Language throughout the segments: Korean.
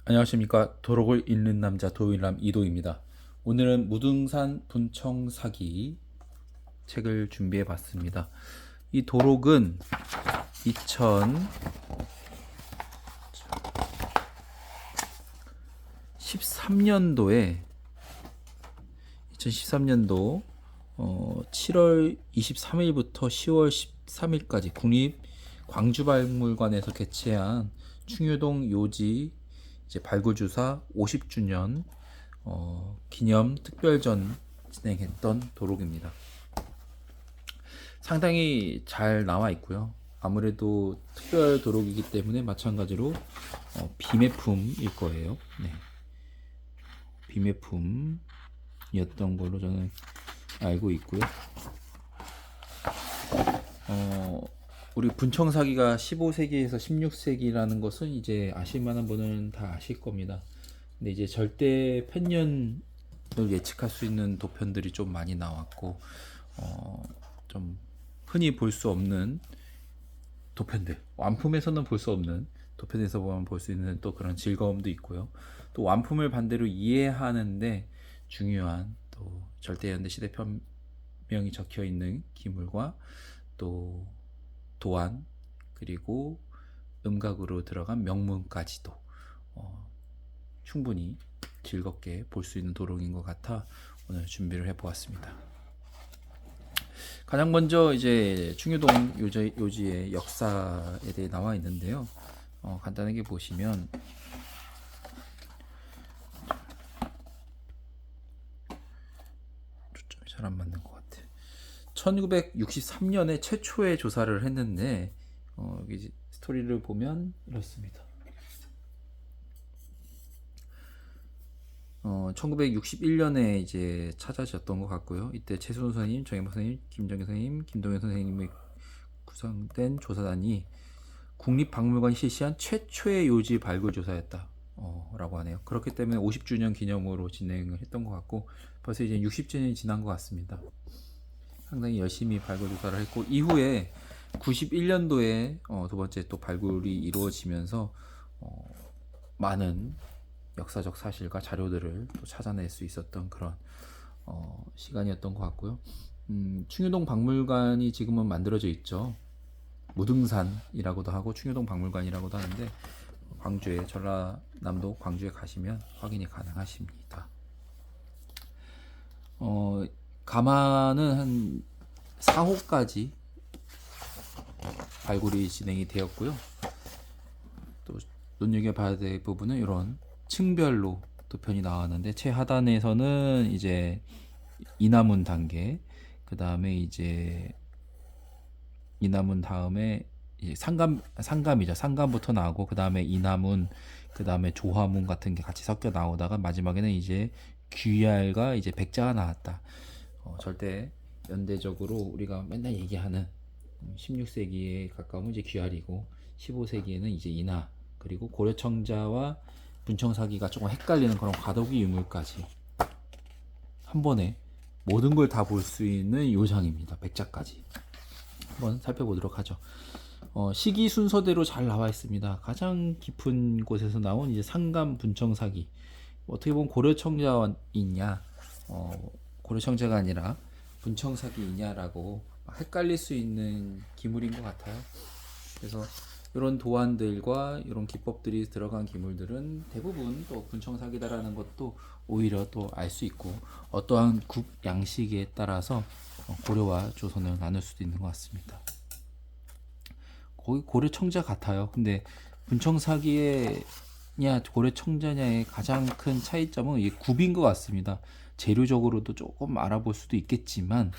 안녕하십니까. 도록을 읽는 남자 도일남 이도입니다. 오늘은 무등산 분청 사기 책을 준비해 봤습니다. 이 도록은 2013년도에 2013년도 7월 23일부터 10월 13일까지 국립 광주박물관에서 개최한 충효동 요지 이제 발굴주사 50주년 기념 특별전 진행했던 도록입니다. 상당히 잘 나와 있고요. 아무래도 특별 도록이기 때문에 마찬가지로 비매품일 거예요. 네. 비매품이었던 걸로 저는 알고 있고요. 우리 분청사기가 15세기에서 16세기라는 것은 이제 아실만한 분은 다 아실 겁니다. 근데 이제 절대 편년을 예측할 수 있는 도편들이 좀 많이 나왔고, 좀 흔히 볼 수 없는 도편들, 완품에서는 볼 수 없는 도편에서 보면 볼 수 있는 또 그런 즐거움도 있고요. 또 완품을 반대로 이해하는데 중요한 또 절대현대 시대 편명이 적혀 있는 기물과 또 도안 그리고 음각으로 들어간 명문까지도 충분히 즐겁게 볼 수 있는 도록인 것 같아 오늘 준비를 해보았습니다. 가장 먼저 이제 충효동 요지의 역사에 대해 나와 있는데요. 간단하게 보시면 초점이 잘 안 맞는 것 같아요. 1963년에 최초의 조사를 했는데 여기 스토리를 보면 이렇습니다. 1961년에 이제 찾아졌던 것 같고요. 이때 최순호 선생님, 정혜박 선생님, 김정희 선생님, 김동현 선생님이 구성된 조사단이 국립박물관이 실시한 최초의 요지 발굴 조사였다. 라고 하네요. 그렇기 때문에 50주년 기념으로 진행을 했던 것 같고 벌써 이제 60주년이 지난 것 같습니다. 상당히 열심히 발굴 조사를 했고 이후에 91년도에 두 번째 또 발굴이 이루어지면서 많은 역사적 사실과 자료들을 또 찾아낼 수 있었던 그런 시간이었던 것 같고요. 충효동 박물관이 지금은 만들어져 있죠. 무등산이라고도 하고 충효동 박물관이라고도 하는데 광주에 전라남도 광주에 가시면 확인이 가능하십니다. 가마는 한 4호까지 발굴이 진행이 되었고요. 또 눈여겨봐야 될 부분은 이런 층별로 도편이 나왔는데 최하단에서는 이제 이나문 단계, 그 다음에 이제 이나문 다음에 이제 상감이죠. 상감부터 나오고 그 다음에 이나문, 그 다음에 조화문 같은 게 같이 섞여 나오다가 마지막에는 이제 귀알과 이제 백자가 나왔다. 절대 연대적으로 우리가 맨날 얘기하는 16세기에 가까운 이제 귀알이고 15세기에는 이제 인하 그리고 고려청자와 분청사기가 조금 헷갈리는 그런 과도기 유물까지 한 번에 모든 걸 다 볼 수 있는 요장입니다. 백자까지 한번 살펴보도록 하죠. 시기 순서대로 잘 나와 있습니다. 가장 깊은 곳에서 나온 이제 상감 분청사기 어떻게 보면 고려청자이냐 고려청자가 아니라 분청사기이냐라고 헷갈릴 수 있는 기물인 것 같아요. 그래서 이런 도안들과 이런 기법들이 들어간 기물들은 대부분 또 분청사기다라는 것도 오히려 또 알 수 있고 어떠한 국 양식에 따라서 고려와 조선을 나눌 수도 있는 것 같습니다. 거의 고려청자 같아요. 근데 분청사기의 고려청자냐의 가장 큰 차이점은 이게 굽인 것 같습니다. 재료적으로도 조금 알아볼 수도 있겠지만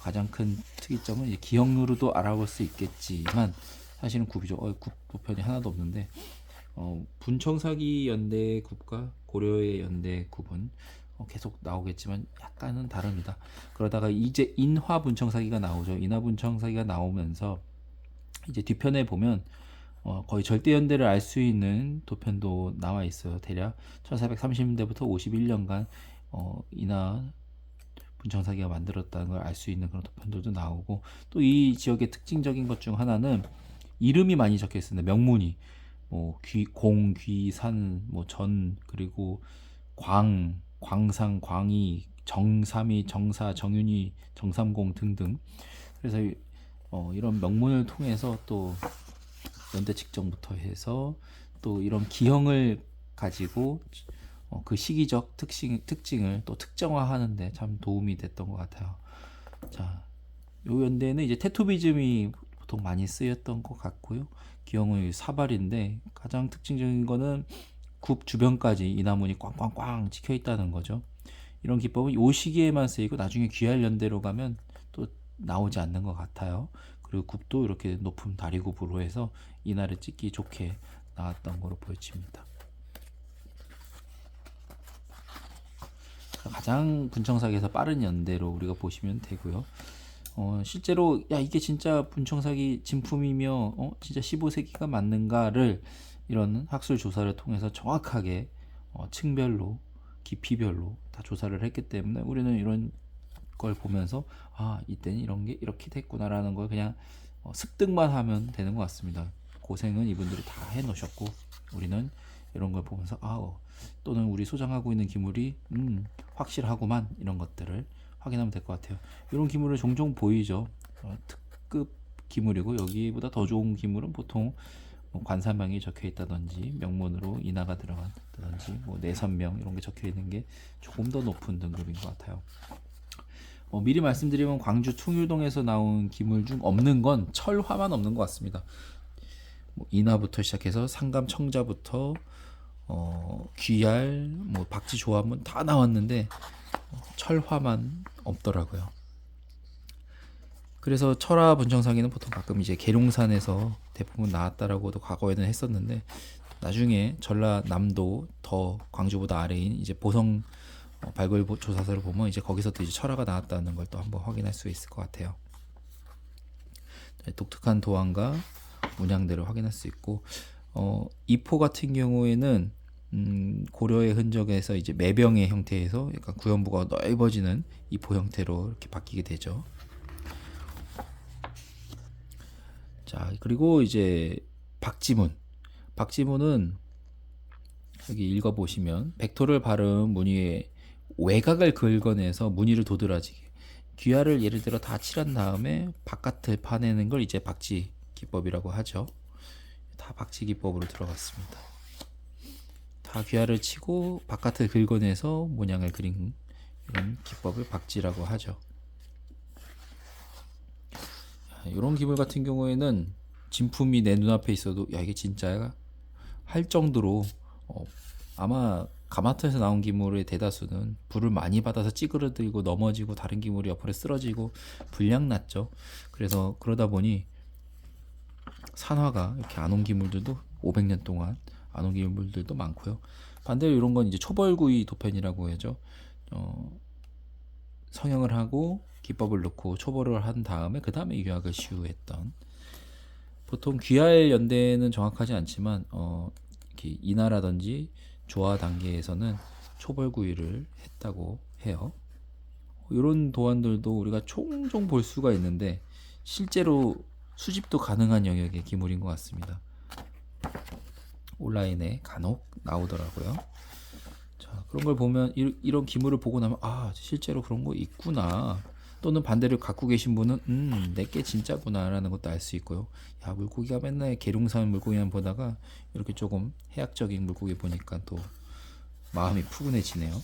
가장 큰 특이점은 이제 기억으로도 알아볼 수 있겠지만 사실은 굽이죠. 굽 도편이 하나도 없는데 분청사기 연대 굽과 고려의 연대 굽은 계속 나오겠지만 약간은 다릅니다. 그러다가 이제 인화 분청사기가 나오죠. 인화 분청사기가 나오면서 이제 뒤편에 보면 거의 절대연대를 알 수 있는 도편도 나와 있어요. 대략 1430년대부터 51년간 인하 분청사기가 만들었다는 걸 알 수 있는 그런 도편들도 나오고 또 이 지역의 특징적인 것 중 하나는 이름이 많이 적혀 있습니다. 명문이 뭐 공, 귀, 산, 뭐 전, 그리고 광상, 광이, 정삼이, 정사, 정윤이, 정삼공 등등. 그래서 이런 명문을 통해서 또 연대 측정부터 해서 또 이런 기형을 가지고 그 시기적 특징을 또 특정화하는데 참 도움이 됐던 것 같아요. 자, 요 연대는 이제 테토비즘이 보통 많이 쓰였던 것 같고요. 기형은 사발인데 가장 특징적인 거는 굽 주변까지 이나문이 꽝꽝꽝 찍혀 있다는 거죠. 이런 기법은 요 시기에만 쓰이고 나중에 귀할 연대로 가면 또 나오지 않는 것 같아요. 그리고 굽도 이렇게 높은 다리굽으로 해서 이날에 찍기 좋게 나왔던 거로 보여집니다. 가장 분청사기에서 빠른 연대로 우리가 보시면 되고요. 실제로 이게 진짜 분청사기 진품이며 진짜 15세기가 맞는가를 이런 학술 조사를 통해서 정확하게 층별로 깊이별로 다 조사를 했기 때문에 우리는 이런 걸 보면서 이때는 이런 게 이렇게 됐구나라는 걸 그냥 습득만 하면 되는 것 같습니다. 고생은 이분들이 다 해놓으셨고 우리는 이런 걸 보면서 또는 우리 소장하고 있는 기물이 확실하구만, 이런 것들을 확인하면 될 것 같아요. 이런 기물을 종종 보이죠. 특급 기물이고 여기보다 더 좋은 기물은 보통 관사명이 적혀 있다든지 명문으로 인화가 들어간다든지 뭐 내선명 이런 게 적혀 있는 게 조금 더 높은 등급인 것 같아요. 미리 말씀드리면 광주 충율동에서 나온 기물 중 없는 건 철화만 없는 것 같습니다. 인화부터 시작해서 상감 청자부터 귀할, 박지 조합은 다 나왔는데 철화만 없더라고요. 그래서 철화 분청사기는 보통 가끔 이제 계룡산에서 대부분 나왔다라고도 과거에는 했었는데 나중에 전라남도 더 광주보다 아래인 이제 보성 발굴 조사서를 보면 이제 거기서 또 이제 철화가 나왔다는 걸 또 한번 확인할 수 있을 것 같아요. 독특한 도안과 문양들을 확인할 수 있고 이포 같은 경우에는 고려의 흔적에서 이제 매병의 형태에서 약간 구연부가 넓어지는 이포 형태로 이렇게 바뀌게 되죠. 자, 그리고 이제 박지문은 여기 읽어보시면 백토를 바른 무늬에 외곽을 긁어내서 무늬를 도드라지게, 귀화를 예를 들어 다 칠한 다음에 바깥을 파내는 걸 이제 박지 기법이라고 하죠. 다 박지 기법으로 들어갔습니다. 다 귀화를 치고 바깥을 긁어내서 모양을 그린 이런 기법을 박지라고 하죠. 이런 기물 같은 경우에는 진품이 내 눈앞에 있어도 이게 진짜야 할 정도로 아마 가마터에서 나온 기물의 대다수는 불을 많이 받아서 찌그러들고 넘어지고 다른 기물이 옆으로 쓰러지고 불량 났죠. 그래서 그러다 보니 산화가 이렇게 안 온 기물들도 500년 동안 안 온 기물들도 많고요. 반대로 이런 건 이제 초벌구이 도편이라고 하죠. 성형을 하고 기법을 넣고 초벌을 한 다음에 그 다음에 유학을 시우했던, 보통 귀할 연대는 정확하지 않지만 이렇게 인화라든지 조화 단계에서는 초벌구이를 했다고 해요. 이런 도안들도 우리가 종종 볼 수가 있는데 실제로 수집도 가능한 영역의 기물인 것 같습니다. 온라인에 간혹 나오더라고요. 자, 그런 걸 보면 이런 기물을 보고 나면 실제로 그런 거 있구나, 또는 반대로 갖고 계신 분은 내게 진짜구나 라는 것도 알 수 있고요. 물고기가 맨날 계룡산 물고기만 보다가 이렇게 조금 해학적인 물고기 보니까 또 마음이 푸근해지네요.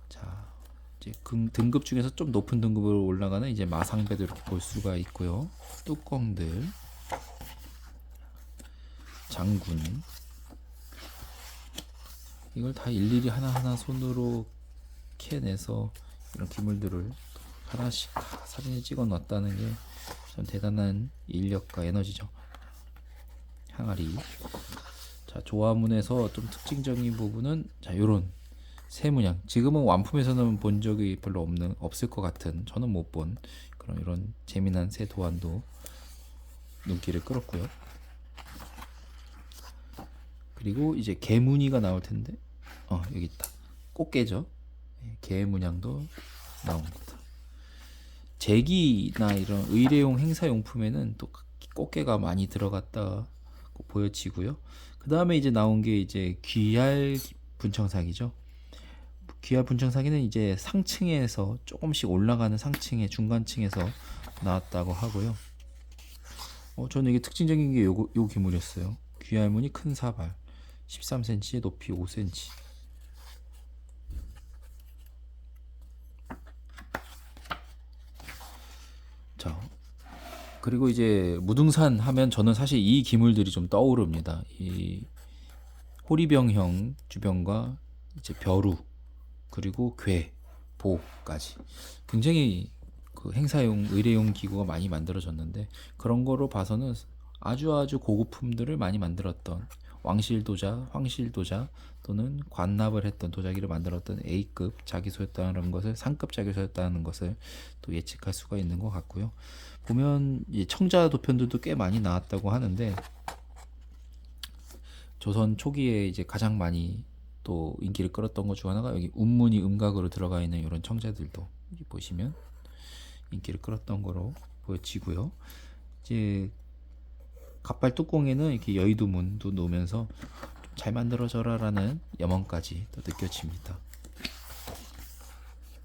자, 이제 등급 중에서 좀 높은 등급으로 올라가는 이제 마상배도 이렇게 볼 수가 있고요. 뚜껑들, 장군, 이걸 다 일일이 하나하나 손으로 캐내서 이런 기물들을 하나씩 사진에 찍어 놨다는 게 참 대단한 인력과 에너지죠. 항아리. 자, 조화문에서 좀 특징적인 부분은 요런 새 문양. 지금은 완품에서는 본 적이 별로 없을 것 같은, 저는 못 본 그런 이런 재미난 새 도안도 눈길을 끌었고요. 그리고 이제 개 무늬가 나올 텐데 여기 있다. 꽃게죠. 개 문양도 나옵니다. 제기나 이런 의례용 행사용품에는 또 꽃게가 많이 들어갔다 보여지고요. 그 다음에 이제 나온 게 이제 귀알 분청사기죠. 귀할 분청사기는 이제 상층에서 조금씩 올라가는 상층의 중간층에서 나왔다고 하고요. 저는 이게 특징적인 게 요 기물이었어요. 귀할무늬 큰 사발 13cm, 높이 5cm. 자, 그리고 이제 무등산 하면 저는 사실 이 기물들이 좀 떠오릅니다. 이 호리병형 주변과 이제 벼루, 그리고 괴, 보까지 굉장히 그 행사용, 의뢰용 기구가 많이 만들어졌는데, 그런 거로 봐서는 아주 고급품들을 많이 만들었던 왕실도자, 황실도자 또는 관납을 했던 도자기를 만들었던 A급 자기소였다는 것을, 상급 자기소였다는 것을 또 예측할 수가 있는 것 같고요. 보면 이 청자 도편들도 꽤 많이 나왔다고 하는데, 조선 초기에 이제 가장 많이 또 인기를 끌었던 것 중 하나가 여기 운문이 음각으로 들어가 있는 이런 청자들도 보시면 인기를 끌었던 거로 보여지고요. 이제 갑발 뚜껑에는 이렇게 여의도문도 놓으면서 잘 만들어져라라는 염원까지 또 느껴집니다.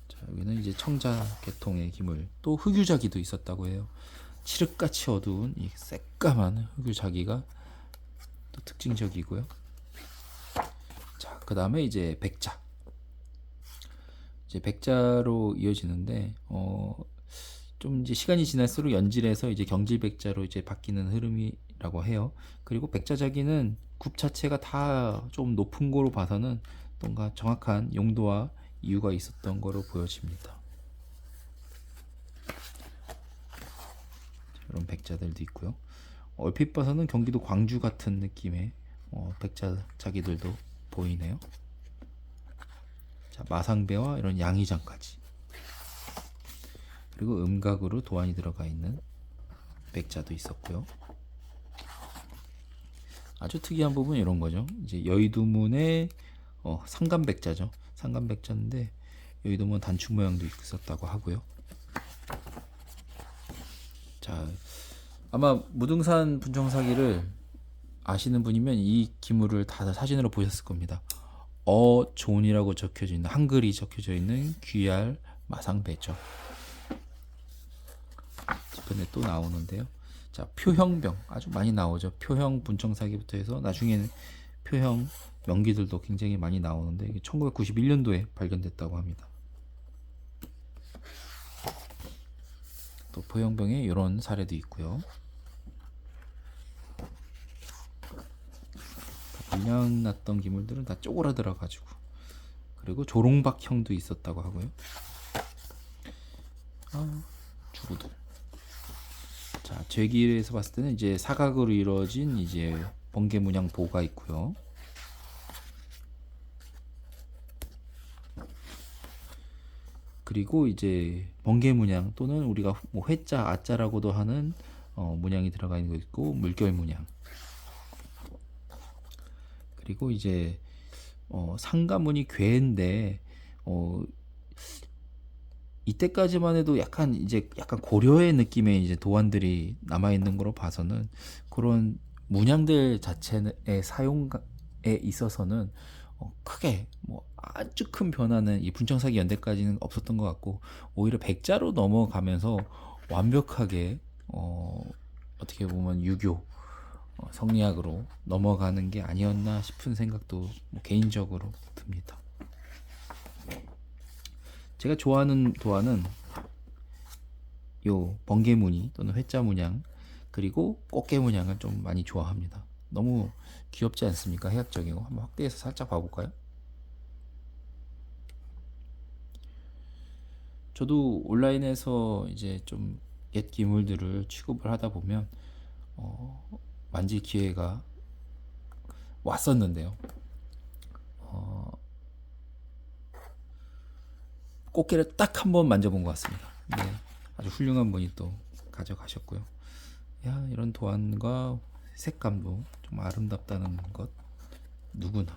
자, 여기는 이제 청자 계통의 기물, 또 흑유자기도 있었다고 해요. 칠흑같이 어두운 이 새까만 흑유자기가 또 특징적이고요. 자, 그 다음에 이제 백자. 이제 백자로 이어지는데, 좀 이제 시간이 지날수록 연질에서 이제 경질백자로 이제 바뀌는 흐름이라고 해요. 그리고 백자자기는 굽 자체가 다 좀 높은 거로 봐서는 뭔가 정확한 용도와 이유가 있었던 거로 보여집니다. 이런 백자들도 있고요. 얼핏 봐서는 경기도 광주 같은 느낌의 백자자기들도 보이네요. 자, 마상배와 이런 양의장까지, 그리고 음각으로 도안이 들어가 있는 백자도 있었고요. 아주 특이한 부분은 이런 거죠. 이제 여의도문의 상간백자죠. 상간백자인데 여의도문 단추 모양도 있었다고 하고요. 자, 아마 무등산 분청사기를 아시는 분이면 이 기물을 다 사진으로 보셨을 겁니다. 어존이라고 적혀져 있는, 한글이 적혀져 있는 귀할 마상배죠. 주변에 또 나오는데요. 자, 표형병 아주 많이 나오죠. 표형 분청사기부터 해서 나중에는 표형 명기들도 굉장히 많이 나오는데, 이게 1991년도에 발견됐다고 합니다. 또 표형병에 이런 사례도 있고요. 분량 났던 기물들은 다 쪼그라들어 가지고, 그리고 조롱박형도 있었다고 하고요. 주구들. 자, 제길에서 봤을 때는 이제 사각으로 이루어진 이제 번개 문양 보가 있고요. 그리고 이제 번개 문양 또는 우리가 뭐 회자, 아자라고도 하는 문양이 들어가 있는 거 있고, 물결 문양. 그리고 이제 상가문이 괴인데, 이때까지만 해도 약간 고려의 느낌의 이제 도안들이 남아 있는 거로 봐서는 그런 문양들 자체의 사용에 있어서는 크게 뭐 아주 큰 변화는 이 분청사기 연대까지는 없었던 것 같고, 오히려 백자로 넘어가면서 완벽하게 어떻게 보면 유교 성리학으로 넘어가는 게 아니었나 싶은 생각도 뭐 개인적으로 듭니다. 제가 좋아하는 도안은 요 번개무늬 또는 회자 문양, 그리고 꽃게 문양을 좀 많이 좋아합니다. 너무 귀엽지 않습니까? 해학적이고. 한번 확대해서 살짝 봐볼까요? 저도 온라인에서 이제 좀 옛 기물들을 취급을 하다 보면 만질 기회가 왔었는데요. 꽃게를 딱 한 번 만져본 것 같습니다. 네, 아주 훌륭한 분이 또 가져가셨고요. 야, 이런 도안과 색감도 좀 아름답다는 것 누구나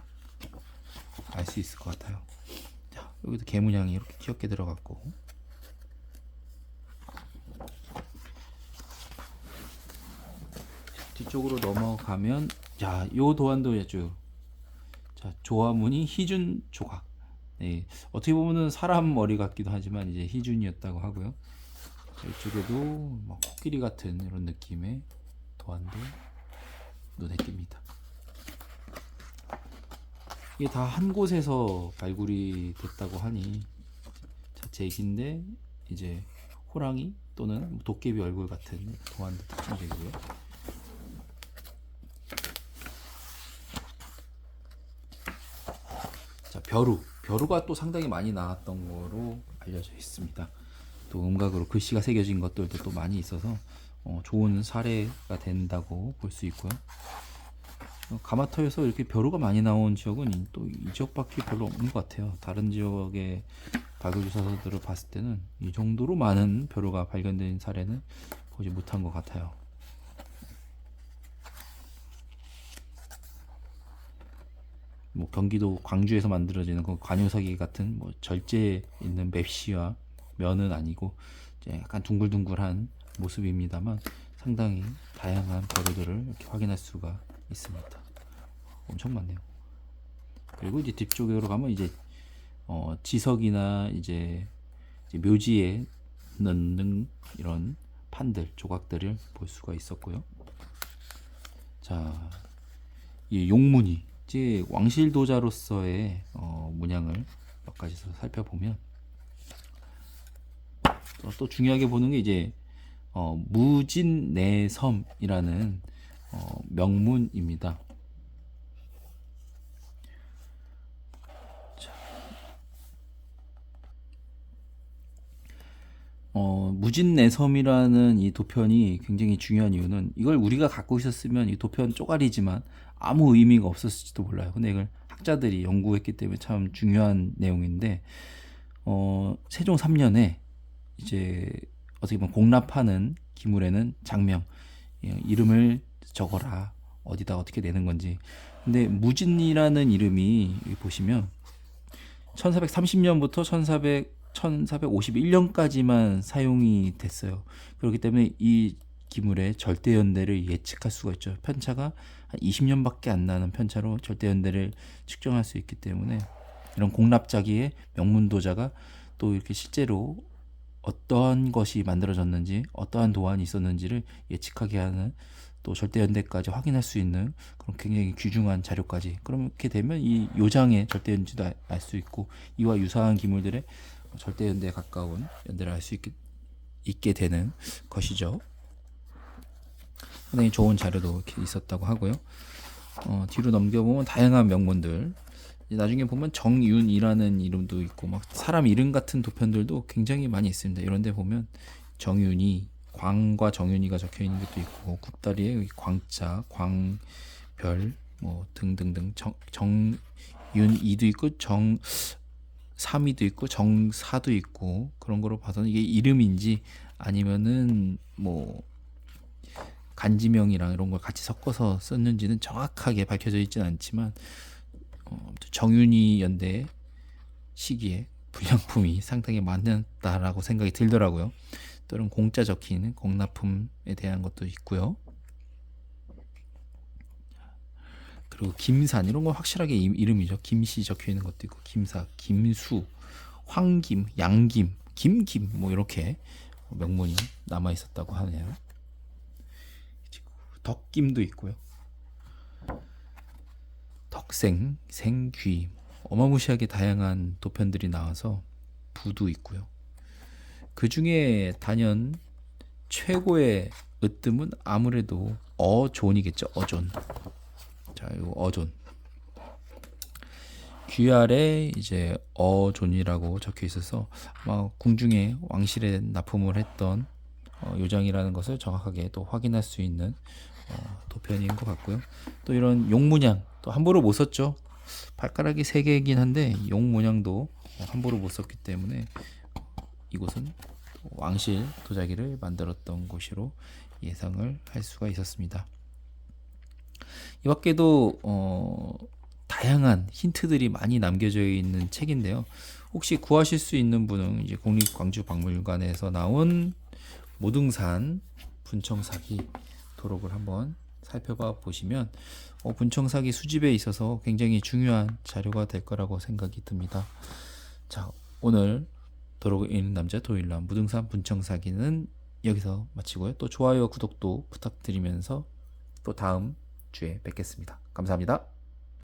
알 수 있을 것 같아요. 자, 여기도 개문양이 이렇게 귀엽게 들어갔고, 뒤쪽으로 넘어가면 자, 요 도안도 아주 자, 조화무늬 희준 조각. 네, 어떻게 보면은 사람 머리 같기도 하지만 이제 희준이었다고 하고요. 이쪽에도 뭐 코끼리 같은 이런 느낌의 도안도 눈에 띕니다. 이게 다 한 곳에서 발굴이 됐다고 하니 자, 제기인데 이제 호랑이 또는 도깨비 얼굴 같은 도안도 특징적이고요. 자, 벼루가 또 상당히 많이 나왔던 거로 알려져 있습니다. 또 음각으로 글씨가 새겨진 것들도 또 많이 있어서 좋은 사례가 된다고 볼 수 있고요. 가마터에서 이렇게 벼루가 많이 나온 지역은 또 이 지역밖에 별로 없는 것 같아요. 다른 지역의 발굴조사들을 봤을 때는 이 정도로 많은 벼루가 발견된 사례는 보지 못한 것 같아요. 뭐 경기도 광주에서 만들어지는 그 관유석이 같은 뭐 절제 있는 맵시와 면은 아니고 이제 약간 둥글둥글한 모습입니다만 상당히 다양한 벼루들을 이렇게 확인할 수가 있습니다. 엄청 많네요. 그리고 이제 뒤쪽으로 가면 이제 지석이나 이제 묘지에 넣는 이런 판들, 조각들을 볼 수가 있었고요. 자, 이 용문이 이제 왕실도자로서의 문양을 몇 가지 살펴보면 또 중요하게 보는 게 이제 무진내섬이라는 명문입니다. 무진내섬이라는 이 도편이 굉장히 중요한 이유는 이걸 우리가 갖고 있었으면 이 도편 쪼가리지만 아무 의미가 없었을지도 몰라요. 근데 이걸 학자들이 연구했기 때문에 참 중요한 내용인데 세종 3년에 이제 어떻게 보면 공납하는 기물에는 장명 이름을 적어라 어디다 어떻게 내는 건지. 근데 무진이라는 이름이 보시면 1430년부터 1451년까지만 사용이 됐어요. 그렇기 때문에 이 기물의 절대연대를 예측할 수가 있죠. 편차가 한 20년밖에 안 나는 편차로 절대연대를 측정할 수 있기 때문에 이런 공납자기의 명문도자가 또 이렇게 실제로 어떠한 것이 만들어졌는지 어떠한 도안이 있었는지를 예측하게 하는 또 절대연대까지 확인할 수 있는 그런 굉장히 귀중한 자료까지 그렇게 되면 이 요장의 절대연지도 알 수 있고 이와 유사한 기물들의 절대연대에 가까운 연대를 알 수 있게 되는 것이죠. 상당히 좋은 자료도 이렇게 있었다고 하고요. 뒤로 넘겨보면 다양한 명문들 나중에 보면 정윤이라는 이름도 있고 막 사람 이름 같은 도편들도 굉장히 많이 있습니다. 이런데 보면 정윤이 광과 정윤이가 적혀 있는 것도 있고 굽다리에 광자, 광별 뭐 등등등 정윤이도 있고 정삼이도 있고 정사도 있고 그런 거로 봐서는 이게 이름인지 아니면은 뭐 간지명이랑 이런 걸 같이 섞어서 썼는지는 정확하게 밝혀져 있지는 않지만 정윤이 연대 시기에 불량품이 상당히 많았다라고 생각이 들더라고요. 또는 공짜 적힌 공납품에 대한 것도 있고요. 그리고 김산 이런 거 확실하게 이름이죠. 김씨 적혀 있는 것도 있고 김사, 김수, 황김, 양김, 김김 뭐 이렇게 명문이 남아 있었다고 하네요. 덕김도 있고요. 덕생, 생귀 어마무시하게 다양한 도편들이 나와서 부도 있고요. 그 중에 단연 최고의 으뜸은 아무래도 어존이겠죠. 어존. 자, 이 어존. 귀 아래 이제 어존이라고 적혀 있어서 아마 궁중에 왕실에 납품을 했던 요장이라는 것을 정확하게 또 확인할 수 있는 도편인 것 같고요. 또 이런 용문양 또 함부로 못 썼죠. 발가락이 3개이긴 한데 용문양도 함부로 못 썼기 때문에 이곳은 왕실 도자기를 만들었던 곳으로 예상을 할 수가 있었습니다. 이 밖에도 다양한 힌트들이 많이 남겨져 있는 책인데요. 혹시 구하실 수 있는 분은 이제 국립광주박물관에서 나온 모등산 분청사기 도록을 한번 살펴봐 보시면 분청사기 수집에 있어서 굉장히 중요한 자료가 될 거라고 생각이 듭니다. 자, 오늘 도로 있는 남자 도일남 무등산 분청사기는 여기서 마치고요. 또 좋아요와 구독도 부탁드리면서 또 다음 주에 뵙겠습니다. 감사합니다.